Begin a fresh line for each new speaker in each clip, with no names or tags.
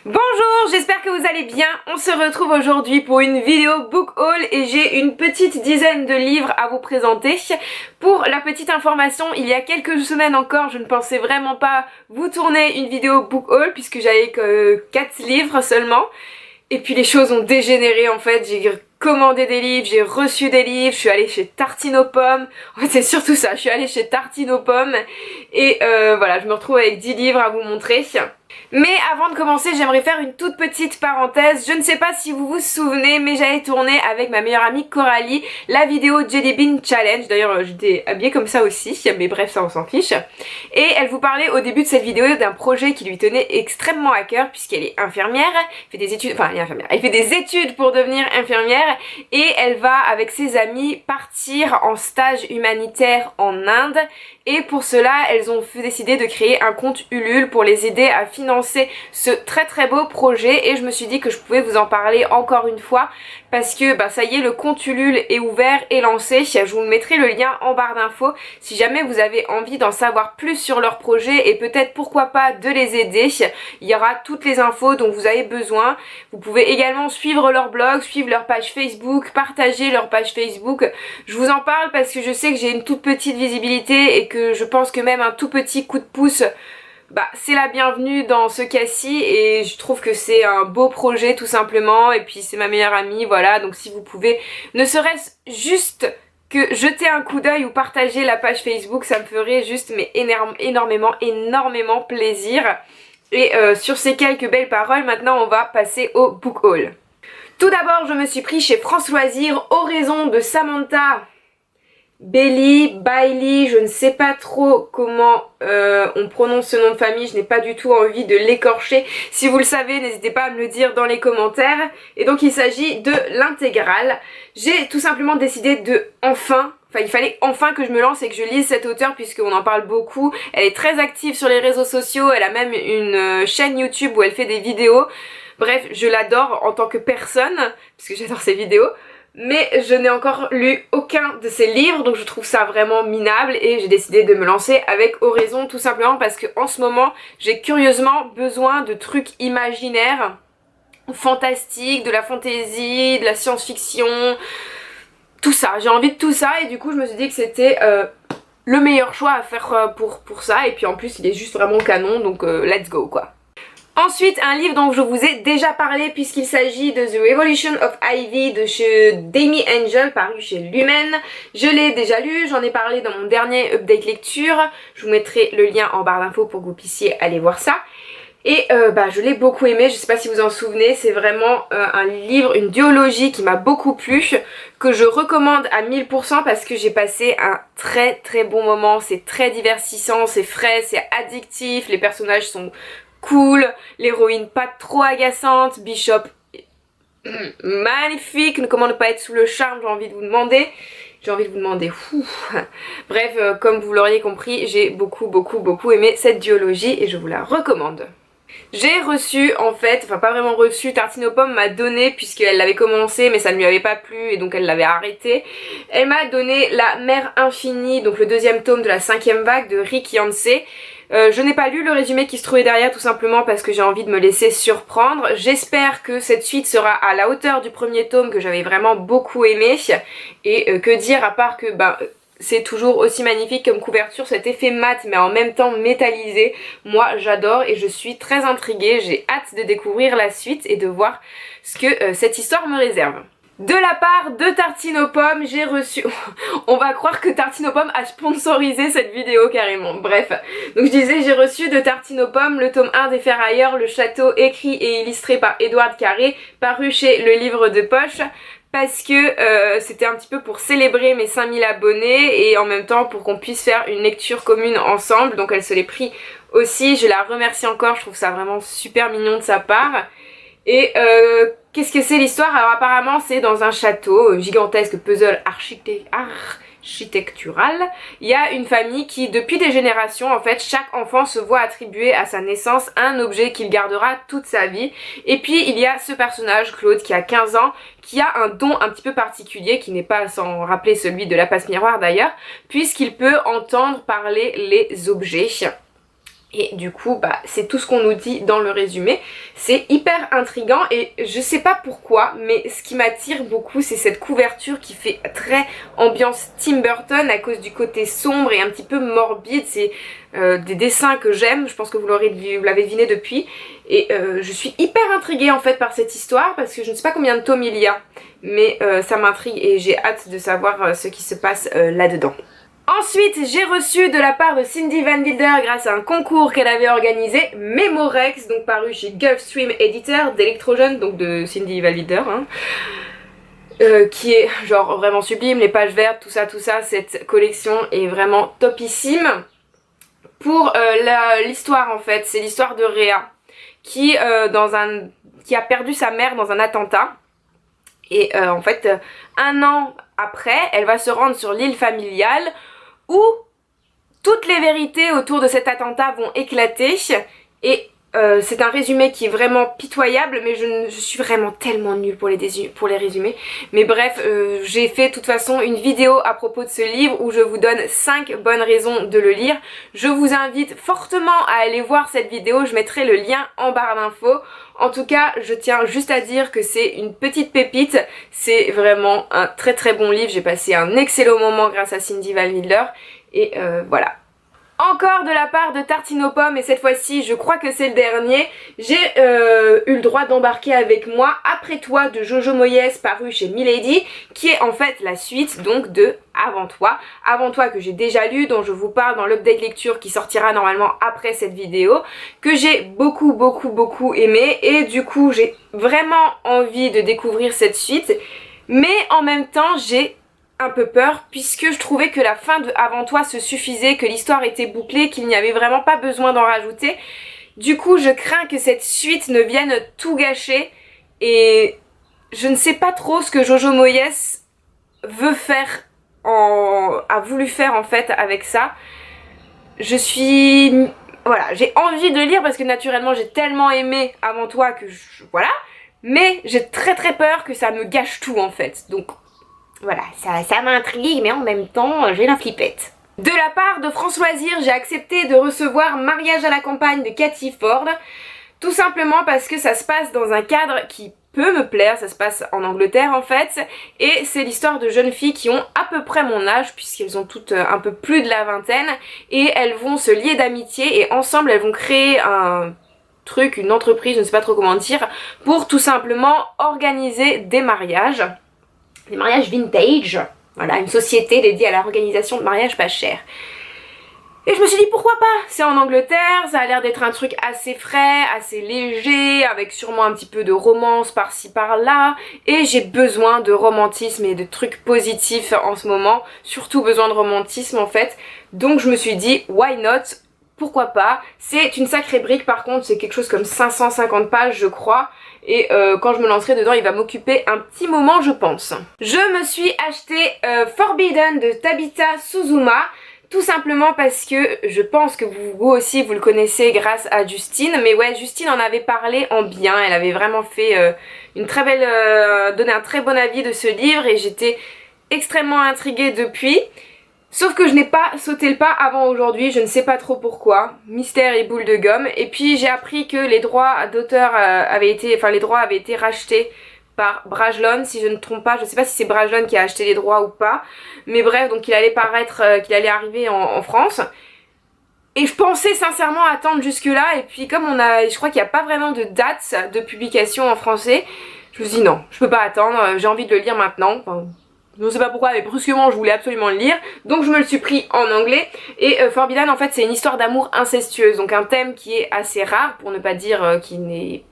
Bonjour, j'espère que vous allez bien. On se retrouve aujourd'hui pour une vidéo book haul et j'ai une petite dizaine de livres à vous présenter. Pour la petite information, il y a quelques semaines encore, je ne pensais vraiment pas vous tourner une vidéo book haul puisque j'avais que 4 livres seulement. Et puis les choses ont dégénéré en fait, j'ai commandé des livres, j'ai reçu des livres, je suis allée chez Tartine aux pommes. En fait c'est surtout ça, je suis allée chez Tartine aux pommes et voilà, je me retrouve avec 10 livres à vous montrer. Mais avant de commencer, j'aimerais faire une toute petite parenthèse. Je ne sais pas si vous vous souvenez, mais j'avais tourné avec ma meilleure amie Coralie la vidéo Jelly Bean Challenge. D'ailleurs, j'étais habillée comme ça aussi, mais bref, ça on s'en fiche. Et elle vous parlait au début de cette vidéo d'un projet qui lui tenait extrêmement à cœur puisqu'elle est infirmière, elle fait des études, enfin elle est infirmière, elle fait des études pour devenir infirmière et elle va avec ses amis partir en stage humanitaire en Inde. Et pour cela, elles ont décidé de créer un compte Ulule pour les aider à financer ce très beau projet. Et je me suis dit que je pouvais vous en parler encore une fois parce que ça y est, le compte Ulule est ouvert et lancé. Je vous mettrai le lien en barre d'infos si jamais vous avez envie d'en savoir plus sur leur projet et peut-être pourquoi pas de les aider. Il y aura toutes les infos dont vous avez besoin. Vous pouvez également suivre leur blog, suivre leur page Facebook, partager leur page Facebook. Je vous en parle parce que je sais que j'ai une toute petite visibilité et que je pense que même un tout petit coup de pouce c'est la bienvenue dans ce cas-ci et je trouve que c'est un beau projet tout simplement et puis c'est ma meilleure amie, voilà, donc si vous pouvez ne serait-ce juste que jeter un coup d'œil ou partager la page Facebook, ça me ferait juste mais énormément plaisir. Et sur ces quelques belles paroles, maintenant on va passer au book haul. Tout d'abord, je me suis pris chez France Loisirs Oraison de Samantha Bailey, je ne sais pas trop comment on prononce ce nom de famille, je n'ai pas du tout envie de l'écorcher. Si vous le savez, n'hésitez pas à me le dire dans les commentaires. Et donc il s'agit de l'intégrale. J'ai tout simplement décidé il fallait enfin que je me lance et que je lise cette auteure puisqu'on en parle beaucoup. Elle est très active sur les réseaux sociaux, elle a même une chaîne YouTube où elle fait des vidéos. Bref, je l'adore en tant que personne, parce que j'adore ses vidéos. Mais je n'ai encore lu aucun de ses livres, donc je trouve ça vraiment minable et j'ai décidé de me lancer avec Oraison tout simplement parce que en ce moment j'ai curieusement besoin de trucs imaginaires, fantastiques, de la fantasy, de la science-fiction, tout ça. J'ai envie de tout ça et du coup je me suis dit que c'était le meilleur choix à faire pour ça et puis en plus il est juste vraiment canon donc let's go quoi. Ensuite, un livre dont je vous ai déjà parlé puisqu'il s'agit de The Revolution of Ivy de chez Demi Angel, paru chez Lumen. Je l'ai déjà lu, j'en ai parlé dans mon dernier update lecture. Je vous mettrai le lien en barre d'infos pour que vous puissiez aller voir ça. Et je l'ai beaucoup aimé, je sais pas si vous en souvenez, c'est vraiment un livre, une duologie qui m'a beaucoup plu, que je recommande à 1000% parce que j'ai passé un très bon moment, c'est très divertissant, c'est frais, c'est addictif, les personnages sont cool, l'héroïne pas trop agaçante, Bishop magnifique, comment ne pas être sous le charme, j'ai envie de vous demander. Bref, comme vous l'auriez compris, j'ai beaucoup aimé cette duologie et je vous la recommande. J'ai reçu en fait, enfin pas vraiment reçu, Tartine aux pommes m'a donné puisqu'elle l'avait commencé mais ça ne lui avait pas plu et donc elle l'avait arrêté. Elle m'a donné La Mer Infinie, donc le deuxième tome de la 5e vague de Rick Yancey. Je n'ai pas lu le résumé qui se trouvait derrière tout simplement parce que j'ai envie de me laisser surprendre. J'espère que cette suite sera à la hauteur du premier tome que j'avais vraiment beaucoup aimé. Et que dire à part que c'est toujours aussi magnifique comme couverture, cet effet mat mais en même temps métallisé. Moi j'adore et je suis très intriguée, j'ai hâte de découvrir la suite et de voir ce que cette histoire me réserve. De la part de Tartine aux pommes, j'ai reçu... On va croire que Tartine aux pommes a sponsorisé cette vidéo carrément. Bref, donc je disais, j'ai reçu de Tartine aux pommes le tome 1 des Ferrailleurs, le château écrit et illustré par Édouard Carré, paru chez Le Livre de Poche. Parce que c'était un petit peu pour célébrer mes 5000 abonnés et en même temps pour qu'on puisse faire une lecture commune ensemble. Donc elle se l'est pris aussi, je la remercie encore, je trouve ça vraiment super mignon de sa part. Et qu'est-ce que c'est l'histoire? Alors apparemment c'est dans un château, gigantesque puzzle architectural. Il y a une famille qui depuis des générations en fait chaque enfant se voit attribuer à sa naissance un objet qu'il gardera toute sa vie. Et puis il y a ce personnage Claude qui a 15 ans qui a un don un petit peu particulier qui n'est pas sans rappeler celui de la passe miroir d'ailleurs puisqu'il peut entendre parler les objets. Et du coup, bah, c'est tout ce qu'on nous dit dans le résumé. C'est hyper intriguant et je sais pas pourquoi, mais ce qui m'attire beaucoup, c'est cette couverture qui fait très ambiance Tim Burton à cause du côté sombre et un petit peu morbide. C'est des dessins que j'aime, je pense que vous l'avez deviné depuis. Et je suis hyper intriguée en fait par cette histoire parce que je ne sais pas combien de tomes il y a, mais ça m'intrigue et j'ai hâte de savoir ce qui se passe là-dedans. Ensuite, j'ai reçu de la part de Cindy Van Wilder, grâce à un concours qu'elle avait organisé, Memorex, donc paru chez Gulfstream Editor, d'Electrojeune, donc de Cindy Van Wilder, hein, qui est genre vraiment sublime, les pages vertes, tout ça, cette collection est vraiment topissime. Pour l'histoire en fait, c'est l'histoire de Rhea, qui a perdu sa mère dans un attentat. Et en fait, un an après, elle va se rendre sur l'île familiale où toutes les vérités autour de cet attentat vont éclater. Et c'est un résumé qui est vraiment pitoyable, mais je suis vraiment tellement nulle pour les résumés. Mais bref, j'ai fait de toute façon une vidéo à propos de ce livre où je vous donne 5 bonnes raisons de le lire. Je vous invite fortement à aller voir cette vidéo, je mettrai le lien en barre d'infos. En tout cas, je tiens juste à dire que c'est une petite pépite, c'est vraiment un très très bon livre, j'ai passé un excellent moment grâce à Cindy Van Wilder, et voilà. Encore de la part de Tartine aux pommes, et cette fois-ci je crois que c'est le dernier, j'ai eu le droit d'embarquer avec moi Après toi de Jojo Moyes, paru chez Milady, qui est en fait la suite donc de Avant toi que j'ai déjà lu, dont je vous parle dans l'update lecture qui sortira normalement après cette vidéo, que j'ai beaucoup aimé, et du coup j'ai vraiment envie de découvrir cette suite, mais en même temps j'ai un peu peur puisque je trouvais que la fin de Avant toi se suffisait, que l'histoire était bouclée, qu'il n'y avait vraiment pas besoin d'en rajouter. Du coup je crains que cette suite ne vienne tout gâcher et je ne sais pas trop ce que Jojo Moyes veut faire, a voulu faire en fait avec ça. Voilà, j'ai envie de lire parce que naturellement j'ai tellement aimé Avant toi que voilà, mais j'ai très peur que ça me gâche tout en fait, donc voilà, ça m'intrigue, mais en même temps, j'ai la flippette. De la part de France Loisirs, j'ai accepté de recevoir Mariage à la campagne de Cathy Ford, tout simplement parce que ça se passe dans un cadre qui peut me plaire, ça se passe en Angleterre en fait, et c'est l'histoire de jeunes filles qui ont à peu près mon âge, puisqu'elles ont toutes un peu plus de la vingtaine, et elles vont se lier d'amitié, et ensemble elles vont créer un truc, une entreprise, je ne sais pas trop comment dire, pour tout simplement organiser des mariages vintage, voilà, une société dédiée à l'organisation de mariages pas chers. Et je me suis dit pourquoi pas, c'est en Angleterre, ça a l'air d'être un truc assez frais, assez léger, avec sûrement un petit peu de romance par-ci par-là, et j'ai besoin de romantisme et de trucs positifs en ce moment, surtout besoin de romantisme en fait, donc je me suis dit why not, pourquoi pas. C'est une sacrée brique par contre, c'est quelque chose comme 550 pages je crois, et quand je me lancerai dedans il va m'occuper un petit moment je pense. Je me suis acheté Forbidden de Tabitha Suzuma, tout simplement parce que je pense que vous aussi vous le connaissez grâce à Justine, mais ouais, Justine en avait parlé en bien, elle avait vraiment fait une très belle, donné un très bon avis de ce livre et j'étais extrêmement intriguée depuis. Sauf que je n'ai pas sauté le pas avant aujourd'hui, je ne sais pas trop pourquoi, mystère et boule de gomme. Et puis j'ai appris que les droits d'auteur avaient été rachetés par Brajlon, si je ne me trompe pas, je ne sais pas si c'est Brajlon qui a acheté les droits ou pas. Mais bref, donc il allait qu'il allait arriver en France. Et je pensais sincèrement attendre jusque là, et puis comme je crois qu'il n'y a pas vraiment de date de publication en français, je me suis dit non, je peux pas attendre, j'ai envie de le lire maintenant. Enfin, je ne sais pas pourquoi, mais brusquement je voulais absolument le lire, donc je me le suis pris en anglais. Et Forbidden en fait c'est une histoire d'amour incestueuse, donc un thème qui est assez rare, pour ne pas dire qui n'est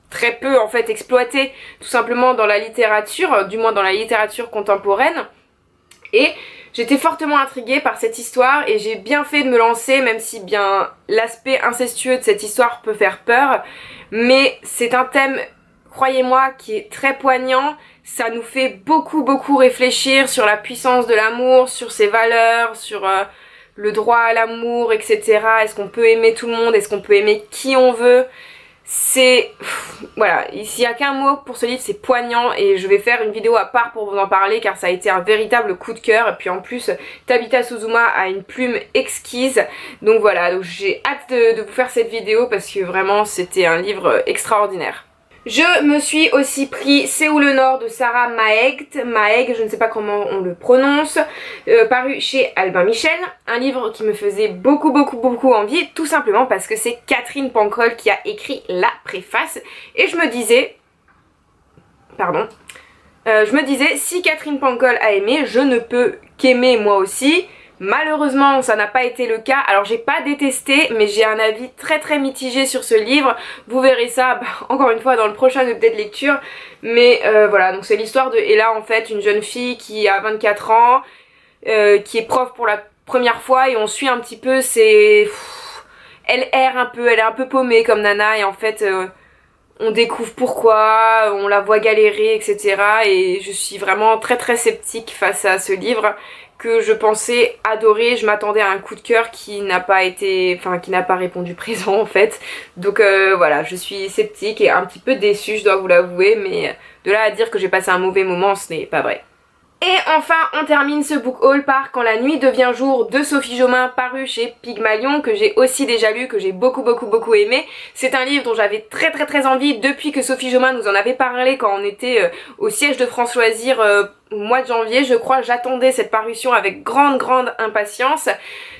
très peu en fait exploité tout simplement dans la littérature, du moins dans la littérature contemporaine. Et j'étais fortement intriguée par cette histoire et j'ai bien fait de me lancer, même si bien l'aspect incestueux de cette histoire peut faire peur, mais c'est un thème, croyez-moi, qui est très poignant. Ça nous fait beaucoup réfléchir sur la puissance de l'amour, sur ses valeurs, sur le droit à l'amour, etc. Est-ce qu'on peut aimer tout le monde? Est-ce qu'on peut aimer qui on veut? c'est... Voilà, s'il n'y a qu'un mot pour ce livre, c'est poignant, et je vais faire une vidéo à part pour vous en parler car ça a été un véritable coup de cœur. Et puis en plus, Tabitha Suzuma a une plume exquise, donc voilà, donc j'ai hâte de vous faire cette vidéo parce que vraiment c'était un livre extraordinaire. Je me suis aussi pris C'est où le Nord de Sarah Maeg, je ne sais pas comment on le prononce, paru chez Albin Michel, un livre qui me faisait beaucoup envie, tout simplement parce que c'est Catherine Pancol qui a écrit la préface, et je me disais, si Catherine Pancol a aimé, je ne peux qu'aimer moi aussi. Malheureusement ça n'a pas été le cas, alors j'ai pas détesté mais j'ai un avis très mitigé sur ce livre, vous verrez ça encore une fois dans le prochain update lecture, mais voilà, donc c'est l'histoire de Ella en fait, une jeune fille qui a 24 ans, qui est prof pour la première fois, et on suit un petit peu elle erre un peu, elle est un peu paumée comme Nana, et en fait on découvre pourquoi, on la voit galérer, etc. Et je suis vraiment très sceptique face à ce livre que je pensais adorer. Je m'attendais à un coup de cœur qui n'a pas été, enfin qui n'a pas répondu présent en fait. Donc voilà, je suis sceptique et un petit peu déçue, je dois vous l'avouer, mais de là à dire que j'ai passé un mauvais moment, ce n'est pas vrai. Et enfin, on termine ce book haul par Quand la nuit devient jour de Sophie Jomain, paru chez Pygmalion, que j'ai aussi déjà lu, que j'ai beaucoup aimé. C'est un livre dont j'avais très envie depuis que Sophie Jomain nous en avait parlé quand on était au siège de France Loisirs au mois de janvier, je crois. J'attendais cette parution avec grande impatience.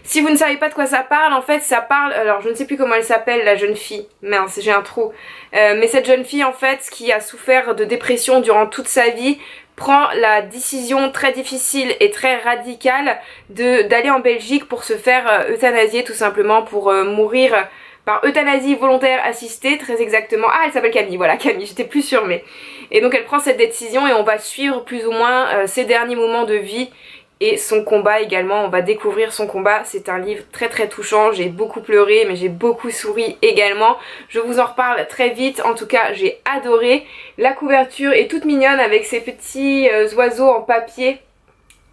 Si vous ne savez pas de quoi ça parle, en fait ça parle, alors je ne sais plus comment elle s'appelle la jeune fille, mince j'ai un trou, mais cette jeune fille en fait qui a souffert de dépression durant toute sa vie, prend la décision très difficile et très radicale d'aller en Belgique pour se faire euthanasier, tout simplement, pour mourir par euthanasie volontaire assistée, très exactement. Ah, elle s'appelle Camille, voilà, Camille, j'étais plus sûre, mais... Et donc elle prend cette décision et on va suivre plus ou moins ses derniers moments de vie et son combat également, on va découvrir son combat. C'est un livre très touchant, j'ai beaucoup pleuré mais j'ai beaucoup souri également. Je vous en reparle très vite, en tout cas j'ai adoré. La couverture est toute mignonne avec ces petits oiseaux en papier,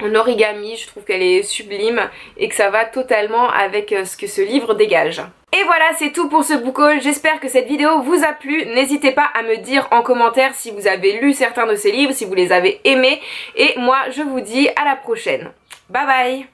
en origami, je trouve qu'elle est sublime et que ça va totalement avec ce que ce livre dégage. Et voilà, c'est tout pour ce book haul. J'espère que cette vidéo vous a plu. N'hésitez pas à me dire en commentaire si vous avez lu certains de ces livres, si vous les avez aimés. Et moi, je vous dis à la prochaine. Bye bye!